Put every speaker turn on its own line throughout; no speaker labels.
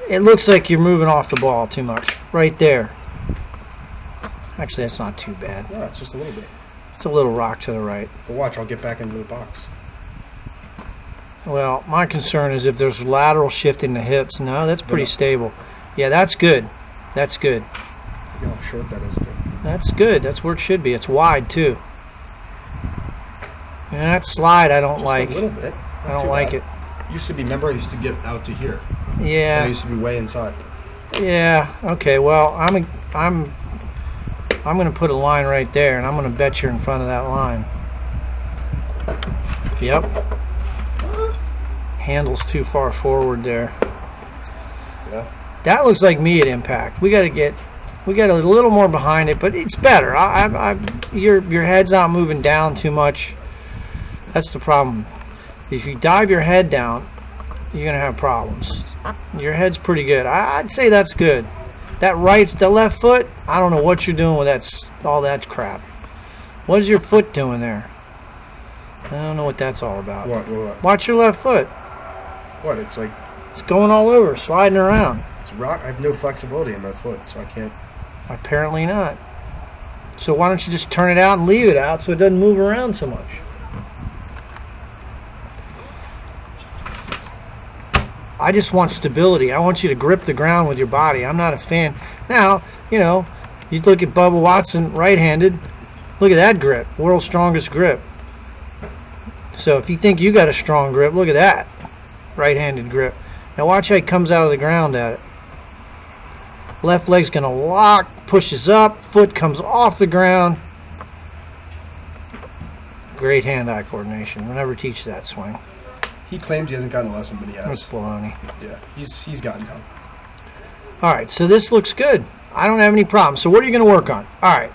It looks like you're moving off the ball too much. Right there. Actually, that's not too bad.
No, it's just a little bit.
It's a little rock to the right.
But watch, I'll get back into the box.
Well, my concern is if there's lateral shift in the hips. No, that's pretty stable. Yeah, that's good. That's good.
Look how short that is, too.
That's good. That's where it should be. It's wide, too. And that slide, I don't
Just
like.
a little bit.
I don't like it.
Used to be, remember, I used to get out to here.
Yeah.
I used to be way inside.
Yeah. Okay. Well, I'm going to put a line right there, and I'm going to bet you're in front of that line. Yep. Handle's too far forward there.
Yeah.
That looks like me at impact. We got a little more behind it, but it's better. Your head's not moving down too much. That's the problem. If you dive your head down, you're gonna have problems. Your head's pretty good. I'd say that's good. The left foot, I don't know what you're doing with all that crap. What is your foot doing there? I don't know what that's all about.
What?
Watch your left foot.
What? It's like...
It's going all over, sliding around.
It's rock. I have no flexibility in my foot, so I can't...
Apparently not. So why don't you just turn it out and leave it out so it doesn't move around so much? I just want stability. I want you to grip the ground with your body. I'm not a fan. Now, you know, you look at Bubba Watson, right-handed. Look at that grip. World's strongest grip. So if you think you got a strong grip, look at that. Right-handed grip. Now watch how he comes out of the ground at it. Left leg's going to lock, pushes up, foot comes off the ground. Great hand-eye coordination. We'll never teach that swing.
He claims he hasn't gotten a lesson, but he has.
That's baloney.
Yeah, he's gotten some.
All right, so this looks good. I don't have any problems. So what are you going to work on? All right,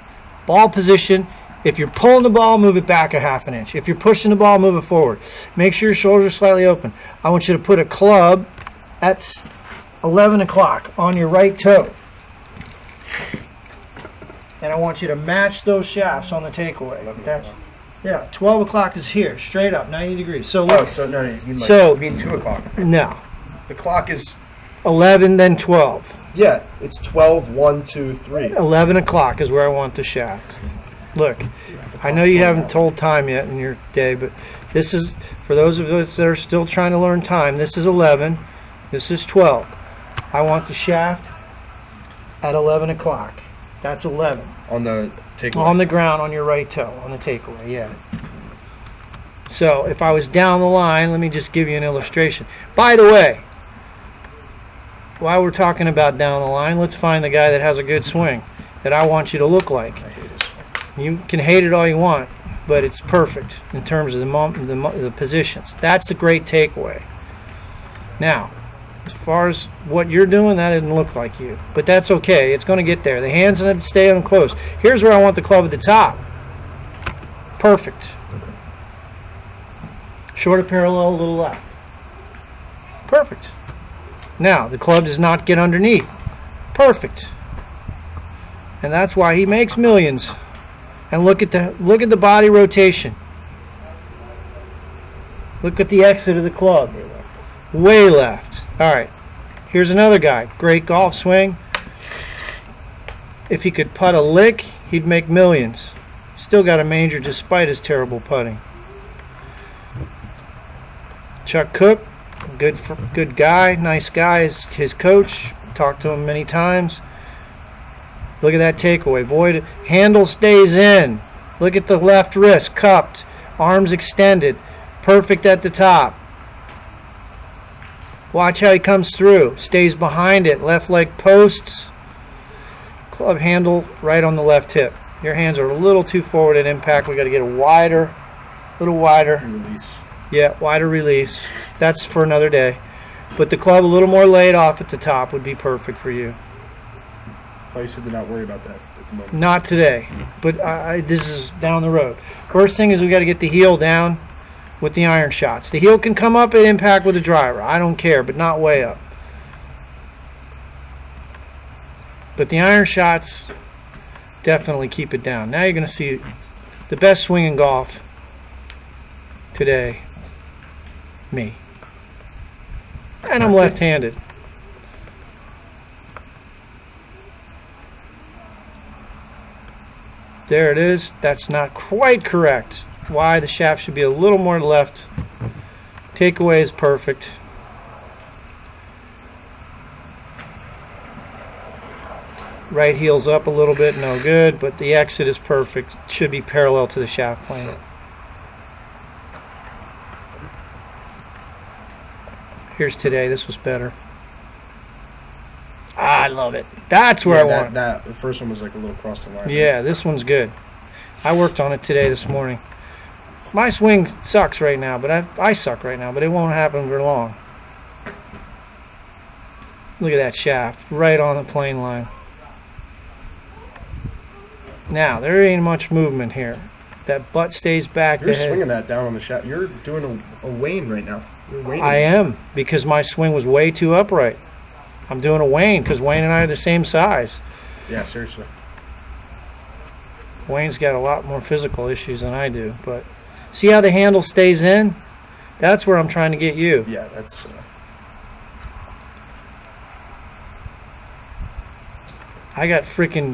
ball position. If you're pulling the ball, move it back a half an inch. If you're pushing the ball, move it forward. Make sure your shoulders are slightly open. I want you to put a club at 11 o'clock on your right toe. And I want you to match those shafts on the takeaway. Yeah, 12 o'clock is here, straight up, 90 degrees. So look.
Oh, so no, you mean 2 o'clock.
No.
The clock is
11, then 12.
Yeah, it's 12, 1, 2, 3.
11 o'clock is where I want the shaft. Look, I know you haven't told time yet in your day, but this is, for those of us that are still trying to learn time, this is 11, this is 12. I want the shaft at 11 o'clock. That's 11.
On the takeaway?
On the ground on your right toe, on the takeaway, yeah. So if I was down the line, let me just give you an illustration. By the way, while we're talking about down the line, let's find the guy that has a good swing that I want you to look like.
I hate his swing.
You can hate it all you want, but it's perfect in terms of the positions. That's the great takeaway. Now, as far as what you're doing, that didn't look like you. But that's okay. It's going to get there. The hands have to stay unclosed. Here's where I want the club at the top. Perfect. Shorter parallel, a little left. Perfect. Now, the club does not get underneath. Perfect. And that's why he makes millions. And look at the body rotation. Look at the exit of the club. Way left. All right. Here's another guy. Great golf swing. If he could putt a lick, he'd make millions. Still got a major despite his terrible putting. Chuck Cook, good guy, nice guy. His coach, talked to him many times. Look at that takeaway. Void handle stays in. Look at the left wrist cupped, arms extended, perfect at the top. Watch how he comes through. Stays behind it. Left leg posts. Club handle right on the left hip. Your hands are a little too forward at impact. We got to get a little wider.
Release.
Yeah, wider release. That's for another day. But the club a little more laid off at the top would be perfect for you.
I said to not worry about that at the moment.
Not today, but this is down the road. First thing is we got to get the heel down with the iron shots. The heel can come up at impact with the driver. I don't care, but not way up. But the iron shots definitely keep it down. Now you're going to see the best swing in golf today. Me. And I'm left-handed. There it is. That's not quite correct. Why? The shaft should be a little more left. Takeaway is perfect. Right heel's up a little bit, no good, but the exit is perfect. Should be parallel to the shaft plane. Here's today. This was better. I love it. That's where I want it.
That the first one was like a little across the line.
Yeah, this one's good. I worked on it today, this morning. My swing sucks right now, but I suck right now, but it won't happen for long. Look at that shaft, right on the plane line. Now, there ain't much movement here. That butt stays back.
You're swinging that down on the shaft. You're doing a wane right now. You're waning.
I am, because my swing was way too upright. I'm doing a wane because Wayne and I are the same size.
Yeah, seriously.
Wayne's got a lot more physical issues than I do, but see how the handle stays in? That's where I'm trying to get you.
Yeah, that's...
I got freaking